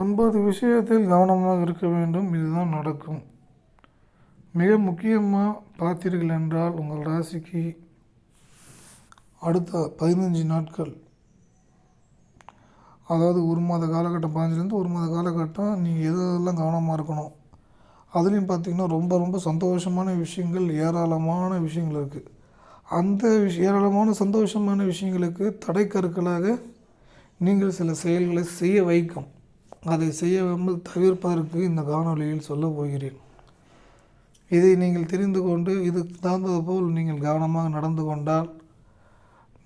9 விஷயத்தில் கவனமாக இருக்க வேண்டும். இதுதான் நடக்கும். மிக முக்கியமாக பார்த்தீர்கள் என்றால் உங்கள் ராசிக்கு அடுத்த 15 நாட்கள், அதாவது ஒரு மாத காலகட்டம், 15லேருந்து ஒரு மாத காலகட்டம் நீங்கள் எதெல்லாம் கவனமாக இருக்கணும். அதுலேயும் பார்த்திங்கன்னா ரொம்ப சந்தோஷமான விஷயங்கள், ஏராளமான விஷயங்கள் இருக்குது. அந்த ஏராளமான சந்தோஷமான விஷயங்களுக்கு தடைக்கற்களாக நீங்கள் சில செயல்களை செய்ய வைக்கும். அதை செய்யாமல் தவிர்ப்பதற்கு இந்த காணொலியில் சொல்ல போகிறேன். இதை நீங்கள் தெரிந்து கொண்டு இதுக்கு தகுந்தது போல் நீங்கள் கவனமாக நடந்து கொண்டால்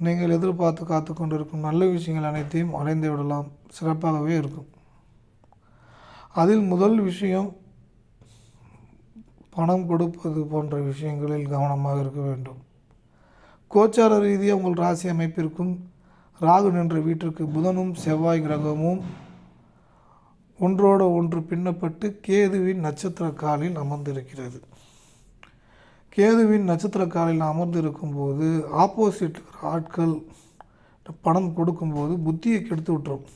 நீங்கள் எதிர்பார்த்து காத்து கொண்டிருக்கும் நல்ல விஷயங்கள் அனைத்தையும் அடைந்து விடலாம். சிறப்பாகவே இருக்கும். அதில் முதல் விஷயம், பணம் கொடுப்பது போன்ற விஷயங்களில் கவனமாக இருக்க வேண்டும். கோச்சார ரீதியாக உங்கள் ராசி அமைப்பிற்கும் ராகு நின்ற வீட்டிற்கு புதனும் செவ்வாய் கிரகமும் ஒன்றோட ஒன்று பின்னப்பட்டு கேதுவின் நட்சத்திர காலில் அமர்ந்திருக்கிறது. கேதுவின் நட்சத்திர காலில் அமர்ந்திருக்கும் போது ஆப்போசிட் ஆட்கள் பணம் கொடுக்கும்போது புத்தியை கெடுத்து விட்டுரும்.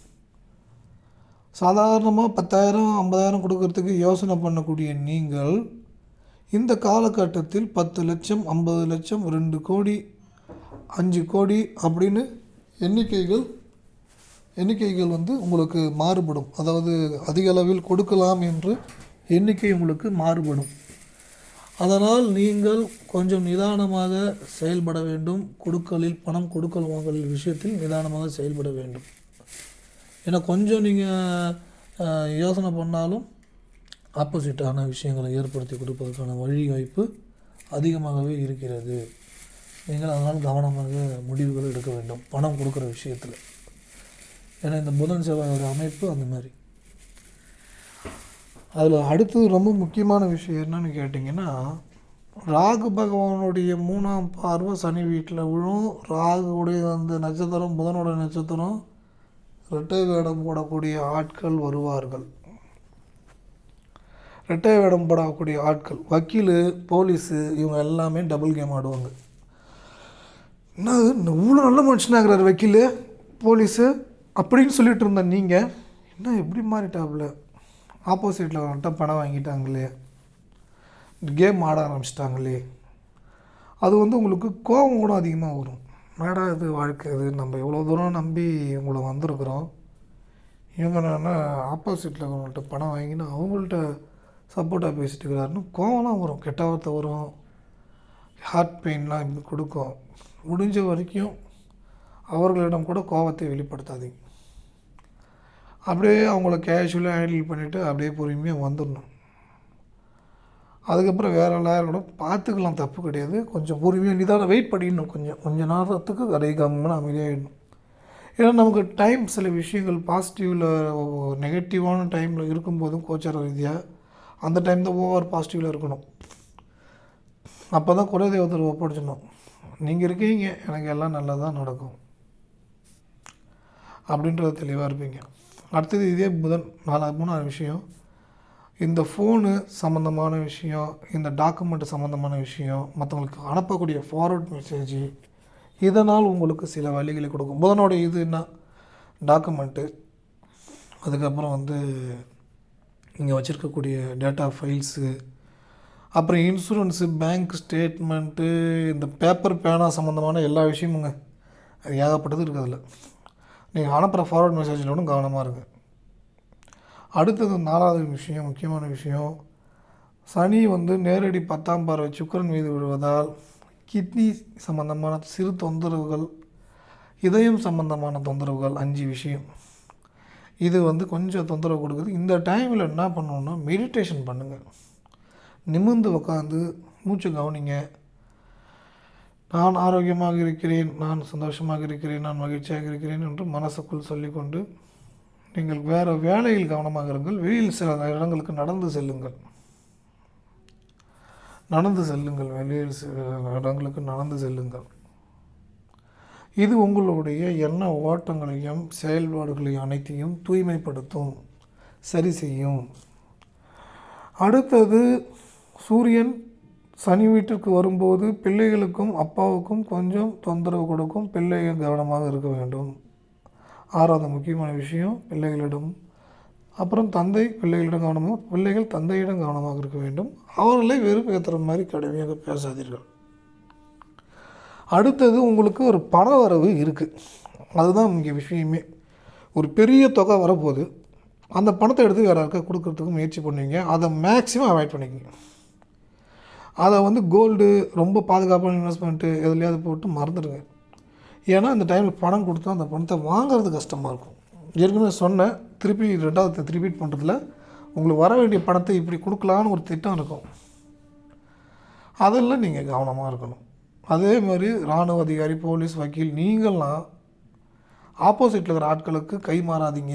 சாதாரணமாக 10,000 50,000 கொடுக்கறதுக்கு யோசனை பண்ணக்கூடிய நீங்கள் இந்த காலகட்டத்தில் 10 லட்சம் 50 லட்சம் 2 கோடி 5 கோடி அப்படின்னு எண்ணிக்கைகள் உங்களுக்கு மாறுபடும். அதாவது அதிக அளவில் கொடுக்கலாம் என்று எண்ணிக்கை உங்களுக்கு மாறுபடும். அதனால் நீங்கள் கொஞ்சம் நிதானமாக செயல்பட வேண்டும். பணம் கொடுக்கல் வாங்கல் விஷயத்தில் நிதானமாக செயல்பட வேண்டும். ஏன்னா கொஞ்சம் நீங்கள் யோசனை பண்ணாலும் ஆப்போசிட்டான விஷயங்களை ஏற்படுத்தி கொடுப்பதற்கான வழிவாய்ப்பு அதிகமாகவே இருக்கிறது. நீங்கள் அதனால் கவனமாக முடிவுகள் எடுக்க வேண்டும் பணம் கொடுக்குற விஷயத்தில். ஏன்னா இந்த புதன் செவ்வாயோட அமைப்பு அந்த மாதிரி. அதில் அடுத்து ரொம்ப முக்கியமான விஷயம் என்னன்னு கேட்டிங்கன்னா, ராகு பகவானுடைய 3ஆம் பார்வை சனி வீட்டில் விழும். ராகுடைய அந்த நட்சத்திரம், புதனோட நட்சத்திரம், இரட்டை வேடம் போடக்கூடிய ஆட்கள் வருவார்கள். இரட்டை வேடம் போடக்கூடிய ஆட்கள், வக்கீல், போலீஸு, இவங்க எல்லாமே டபுள் கேம் ஆடுவாங்க. என்ன இவ்வளோ நல்ல மனுஷனாகிறார் வக்கீல், போலீஸு அப்படின்னு சொல்லிட்டு இருந்தேன். நீங்கள் என்ன எப்படி மாறிட்டாப்புல, ஆப்போசிட்டில் வந்துட்டு பணம் வாங்கிட்டாங்களே, கேம் ஆட ஆரம்பிச்சிட்டாங்களே, அது உங்களுக்கு கோபம் கூட அதிகமாக வரும். மேடா இது வாழ்க்கை, இது நம்ம எவ்வளோ தூரம் நம்பி உங்களை வந்திருக்கிறோம், இவங்க என்னென்னா ஆப்போசிட்டில் அவங்கள்ட்ட பணம் வாங்கினா அவங்கள்ட்ட சப்போர்ட்டாக பேசிட்டு இருக்கிறாருன்னு கோவம்லாம் வரும், கெட்ட வார்த்தை வரும், ஹார்ட் பெயின்லாம் இப்படி கொடுக்கும். முடிஞ்ச வரைக்கும் அவர்களிடம் கூட கோபத்தை வெளிப்படுத்தாதீங்க. அப்படியே அவங்கள கேஷுவலாக ஹேண்டில் பண்ணிவிட்டு அப்படியே பொறுமையாக வந்துடணும். அதுக்கப்புறம் வேறு எல்லாரும் கூட பார்த்துக்கலாம், தப்பு கிடையாது. கொஞ்சம் பொறுமையாக நிதானம் வெயிட் பண்ணிடணும். கொஞ்சம் நேரத்துக்கு கடை கம்முன்னு அமைதியாகிடணும். ஏன்னா நமக்கு டைம் சில விஷயங்கள் பாசிட்டிவில் நெகட்டிவான டைமில் இருக்கும்போதும் கோச்சார ரீதியாக அந்த டைம் தான் ஓவர் பாசிட்டிவில் இருக்கணும். அப்போ தான் குலதெய்வத்தில் ஒப்படைச்சிடணும். நீங்கள் இருக்கீங்க, எனக்கு எல்லாம் நல்லதாக நடக்கும் அப்படின்றது தெளிவாக இருப்பீங்க. அடுத்தது இதே புதன் 3ஆவது விஷயம், இந்த ஃபோனு சம்மந்தமான விஷயம், இந்த டாக்குமெண்ட் சம்மந்தமான விஷயம், மற்றவங்களுக்கு அனுப்பக்கூடிய ஃபார்வர்ட் மெசேஜ், இதனால் உங்களுக்கு சில வழிகளை கொடுக்கும். புதனோட இதுன்னா டாக்குமெண்ட்டு, அதுக்கப்புறம் இங்கே வச்சுருக்கக்கூடிய டேட்டா ஃபைல்ஸு, அப்புறம் இன்சூரன்ஸு, பேங்க் ஸ்டேட்மெண்ட்டு, இந்த பேப்பர் பேனா சம்மந்தமான எல்லா விஷயமுங்க, அது ஏகப்பட்டது இருக்குது. அதில் நீங்கள் அனுப்புகிற ஃபார்வர்ட் மெசேஜில் ஒன்றும் கவனமாக இருக்குது. அடுத்தது 4ஆவது விஷயம், முக்கியமான விஷயம், சனி நேரடி 10ஆம் பார்வை சுக்கிரன் மீது விழுவதால் கிட்னி சம்மந்தமான சிறு தொந்தரவுகள், இதயம் சம்மந்தமான தொந்தரவுகள், 5 விஷயம் இது கொஞ்சம் தொந்தரவு கொடுக்குது. இந்த டைமில் என்ன பண்ணணுன்னா மெடிடேஷன் பண்ணுங்கள். நிமிர்ந்து உட்காந்து மூச்சு கவனிங்க. நான் ஆரோக்கியமாக இருக்கிறேன், நான் சந்தோஷமாக இருக்கிறேன், நான் மகிழ்ச்சியாக இருக்கிறேன் என்று மனசுக்குள் சொல்லிக்கொண்டு நீங்கள் வேறு வேலையில் கவனமாக இருங்கள். வெளியில் சில இடங்களுக்கு நடந்து செல்லுங்கள். வெளியில் சில இடங்களுக்கு நடந்து செல்லுங்கள். இது உங்களுடைய எண்ண ஓட்டங்களையும் செயல்பாடுகளையும் அனைத்தையும் தூய்மைப்படுத்தும், சரி செய்யும். அடுத்தது சூரியன் சனி வீட்டிற்கு வரும்போது பிள்ளைகளுக்கும் அப்பாவுக்கும் கொஞ்சம் தொந்தரவு கொடுக்கும். பிள்ளைகள் கவனமாக இருக்க வேண்டும். 6ஆவது முக்கியமான விஷயம், பிள்ளைகளிடம் அப்புறம் தந்தை பிள்ளைகளிடம் கவனமாக, பிள்ளைகள் தந்தையிடம் கவனமாக இருக்க வேண்டும். அவர்களை வெறுப்பேற்றுற மாதிரி கடுமையாக பேசாதீர்கள். அடுத்தது உங்களுக்கு ஒரு பண வரவு இருக்குது. அதுதான் இங்கே விஷயமே. ஒரு பெரிய தொகை வரப்போகுது. அந்த பணத்தை எடுத்து வேறு யாருக்கா கொடுக்கறதுக்கு முயற்சி பண்ணுவீங்க. அதை மேக்ஸிமம் அவாய்ட் பண்ணிக்கங்க. அதை வந்து கோல்டு, ரொம்ப பாதுகாப்பான இன்வெஸ்ட்மெண்ட்டு எதுலையாவது போட்டு மறந்துடுங்க. ஏன்னா இந்த டைமில் பணம் கொடுத்தா அந்த பணத்தை வாங்குறது கஷ்டமாக இருக்கும். ஏற்கனவே சொன்னேன், திருப்பி ரெண்டாவது ரிப்பீட் பண்ணுறதுல உங்களுக்கு வர வேண்டிய பணத்தை இப்படி கொடுக்கலான்னு ஒரு திட்டம் இருக்கும். அதெல்லாம் நீங்கள் கவனமாக இருக்கணும். அதே மாதிரி இராணுவ அதிகாரி, போலீஸ், வக்கீல், நீங்கள்லாம் ஆப்போசிட்டில் இருக்கிற ஆட்களுக்கு கை மாறாதீங்க.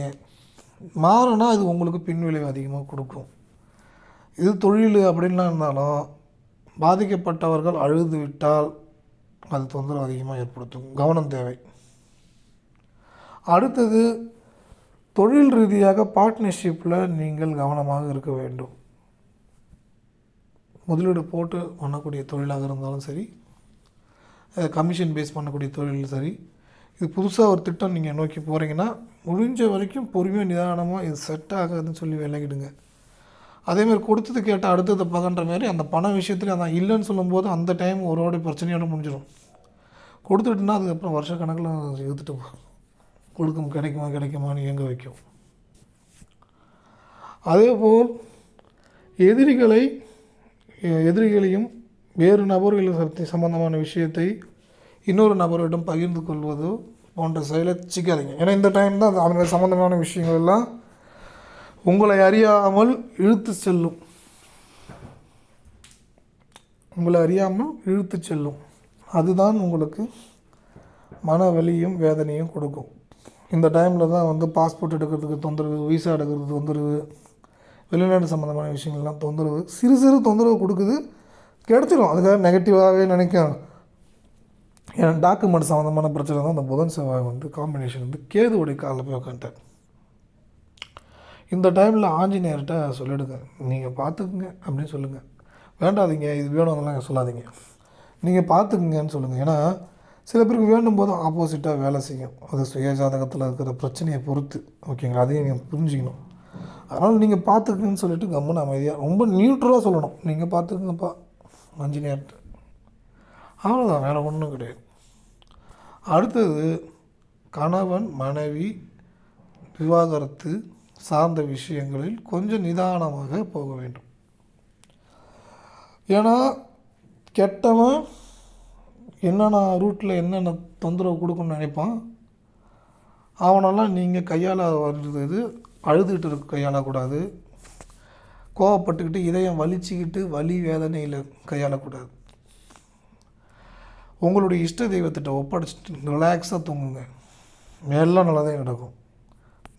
மாறினா அது உங்களுக்கு பின்விளைவு அதிகமாக கொடுக்கும். இது தொழில் அப்படின்லாம் இருந்தாலும் பாதிக்கப்பட்டவர்கள் அழுது விட்டால் அது தொந்தரவு அதிகமாக ஏற்படுத்தும். கவனம் தேவை. அடுத்தது, தொழில் ரீதியாக பார்ட்னர்ஷிப்பில் நீங்கள் கவனமாக இருக்க வேண்டும். முதலீடு போட்டு பண்ணக்கூடிய தொழிலாக இருந்தாலும் சரி, கமிஷன் பேஸ் பண்ணக்கூடிய தொழிலும் சரி, இது புதுசாக ஒரு திட்டம் நீங்கள் நோக்கி போகிறீங்கன்னா முடிஞ்ச வரைக்கும் பொறுமையாக நிதானமாக இது செட் ஆகாதுன்னு சொல்லி விலகிடுங்க. அதேமாதிரி கொடுத்தது கேட்டால் அடுத்தது பகன்ற மாதிரி அந்த பண விஷயத்தில் அதான் இல்லைன்னு சொல்லும்போது அந்த டைம் ஒருவோட பிரச்சனையோடு முடிஞ்சிடும். கொடுத்துட்டுனா அதுக்கப்புறம் வருஷ கணக்கில் எடுத்துகிட்டு கிடைக்குமான்னு இயங்க வைக்கும். அதேபோல் எதிரிகளையும் வேறு நபர்கள் சம்பந்தமான விஷயத்தை இன்னொரு நபரிடம் பகிர்ந்து கொள்வது போன்ற செயலை சிக்காதீங்க. ஏன்னா இந்த டைம் தான் அந்த சம்பந்தமான விஷயங்கள் எல்லாம் உங்களை அறியாமல் இழுத்து செல்லும். அதுதான் உங்களுக்கு மன வலியும் வேதனையும் கொடுக்கும். இந்த டைமில் தான் வந்து பாஸ்போர்ட் எடுக்கிறதுக்கு தொந்தரவு, விசா எடுக்கிறதுக்கு தொந்தரவு, வெளிநாடு சம்மந்தமான விஷயங்கள்லாம் தொந்தரவு, சிறு சிறு தொந்தரவு கொடுக்குது. கிடச்சிடும். அதுக்காக நெகட்டிவாகவே நினைக்கும். ஏன்னா டாக்குமெண்ட் சம்மந்தமான பிரச்சனை தான் அந்த புதன் செவ்வாய் வந்து காம்பினேஷன் வந்து கேதுவுடைய காலில் போய் உட்காந்துட்டேன். இந்த டைமில் ஆஞ்சநேயர்கிட்ட சொல்லிவிடுங்க, நீங்கள் பார்த்துக்குங்க அப்படின்னு சொல்லுங்கள். வேண்டாதீங்க இது வேணும் அதெல்லாம் சொல்லாதீங்க, நீங்கள் பார்த்துக்குங்கன்னு சொல்லுங்கள். ஏன்னா சில பேருக்கு வேண்டும் போதும் ஆப்போசிட்டாக வேலை செய்யும். அது சுயஜாதகத்தில் இருக்கிற பிரச்சனையை பொறுத்து. ஓகேங்களா? அதையும் நீங்கள் புரிஞ்சுக்கணும். அதனால் நீங்கள் பார்த்துக்குங்கன்னு சொல்லிவிட்டு கம்முன்னு அமைதியாக ரொம்ப நியூட்ரலாக சொல்லணும். நீங்கள் பார்த்துக்குங்கப்பா ஆஞ்சநேயர்கிட்ட, அவ்வளோதான், வேறு ஒன்றும் கிடையாது. அடுத்தது, கணவன் மனைவி விவாகரத்து சார்ந்த விஷயங்களில் கொஞ்சம் நிதானமாக போக வேண்டும். ஏன்னா கெட்டவன் என்னென்ன ரூட்டில் என்னென்ன தொந்தரவு கொடுக்கணும்னு நினைப்பான். அவனெல்லாம் நீங்கள் கையாள வருது, அழுதுகிட்டு இருக்க கையாளக்கூடாது. கோவப்பட்டுக்கிட்டு இதயம் வலிச்சிக்கிட்டு வலி வேதனையில் கையாளக்கூடாது. உங்களுடைய இஷ்ட தெய்வத்திட்ட ஒப்படைச்சிட்டு ரிலாக்ஸாக தூங்குங்க. எல்லாம் நல்லா தான் நடக்கும்.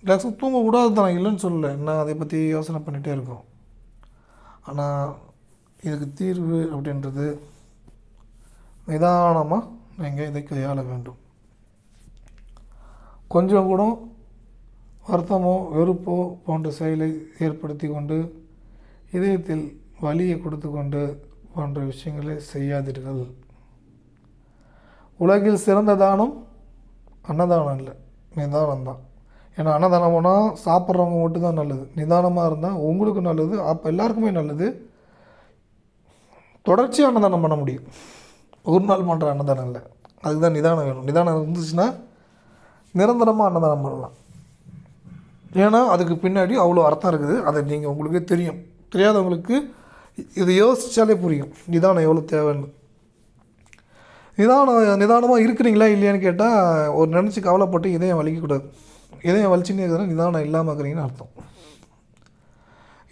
ரிலாக்ஸாக தூங்கக்கூடாது தான், நான் இல்லைன்னு சொல்லலை. நான் அதை பற்றி யோசனை பண்ணிகிட்டே இருக்கோம். ஆனால் இதுக்கு தீர்வு அப்படின்றது நிதானமாக நீங்கள் இதை கையாள வேண்டும். கொஞ்சம் கூட வருத்தமோ வெறுப்போ போன்ற செயலை ஏற்படுத்தி கொண்டு இதயத்தில் வலியை கொடுத்து கொண்டு போன்ற விஷயங்களை செய்யாதீர்கள். உலகில் சிறந்த தானம் அன்னதானம் இல்லை, நிதானம் தான். ஏன்னா அன்னதானம் போனால் சாப்பிட்றவங்க மட்டும்தான் நல்லது. நிதானமாக இருந்தால் உங்களுக்கு நல்லது, அப்போ எல்லாருக்குமே நல்லது. தொடர்ச்சியாக அன்னதானம் பண்ண முடியும். ஒரு நாள் பண்ணுற அன்னதானம் இல்லை. அதுக்கு தான் நிதானம் வேணும். நிதானம் இருந்துச்சுன்னா நிரந்தரமாக அன்னதானம் பண்ணலாம். ஏன்னா அதுக்கு பின்னாடி அவ்வளோ அர்த்தம் இருக்குது. அதை நீங்கள் உங்களுக்கே தெரியும். தெரியாதவங்களுக்கு இதை யோசித்தாலே புரியும் நிதானம் எவ்வளோ தேவைன்னு. நிதானமாக இருக்கிறீங்களா இல்லையான்னு கேட்டால் ஒரு நினச்சி கவலைப்பட்டு இதயம் வலிக்கக்கூடாது. இதயம் வலிச்சுனே இருக்குதுன்னா நிதானம் இல்லாமல் இருக்கிறீங்கன்னு அர்த்தம்.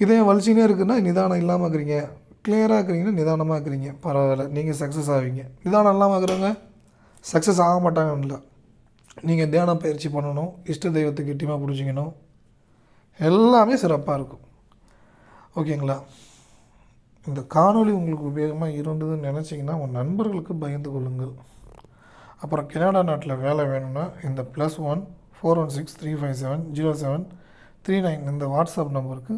இதயம் வலிச்சுனே இருக்குதுன்னா நிதானம் இல்லாமல் இருக்கிறீங்க. கிளியராக இருக்கிறீங்கன்னா நிதானமாக இருக்கிறீங்க, பரவாயில்ல, நீங்கள் சக்ஸஸ் ஆவீங்க. நிதானம் இல்லாமல் இருக்கிறவங்க சக்ஸஸ் ஆக மாட்டாங்கன்னு இல்லை. நீங்கள் தியான பயிற்சி பண்ணணும், இஷ்ட தெய்வத்தை கெட்டியமாக பிடிச்சிக்கணும், எல்லாமே சிறப்பாக இருக்கும். ஓகேங்களா? இந்த காணொளி உங்களுக்கு உபயோகமாக இருந்ததுன்னு நினச்சிங்கன்னா உங்கள் நண்பர்களுக்கு பகிர்ந்து கொள்ளுங்கள். அப்புறம் கனடா நாட்டில் வேலை வேணும்னா இந்த +1 416 357 0739 இந்த வாட்ஸ்அப் நம்பருக்கு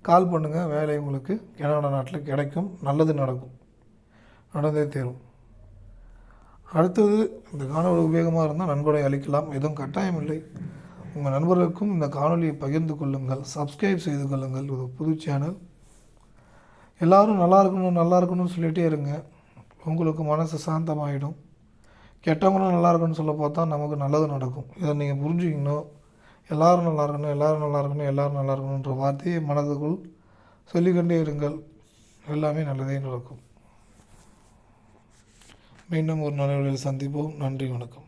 கால் பண்ணுங்கள். வேலை உங்களுக்கு கனடா நாட்டில் கிடைக்கும், நல்லது நடக்கும், நடந்தே தீரும். அடுத்தது, இந்த காணொளி உபயோகமாக இருந்தால் நன்கொடை அளிக்கலாம், எதுவும் கட்டாயம் இல்லை. உங்கள் நண்பர்களுக்கும் இந்த காணொலியை பகிர்ந்து கொள்ளுங்கள். சப்ஸ்கிரைப் செய்து கொள்ளுங்கள். இது புது சேனல். எல்லோரும் நல்லா இருக்கணும்னு சொல்லிகிட்டே இருங்க. உங்களுக்கு மனசு சாந்தமாகிடும். கெட்டவங்களும் நல்லா இருக்குன்னு சொல்ல பார்த்தா நமக்கு நல்லது நடக்கும். இதை நீங்கள் புரிஞ்சுக்கணும். எல்லோரும் நல்லா இருக்கணும், எல்லோரும் நல்லா இருக்கணும், எல்லோரும் நல்லா இருக்கணுன்ற வார்த்தையை மனதுக்குள் சொல்லிக்கொண்டே இருங்கள். எல்லாமே நல்லதே நடக்கும். மீண்டும் ஒரு நல்ல சந்திப்போம். நன்றி, வணக்கம்.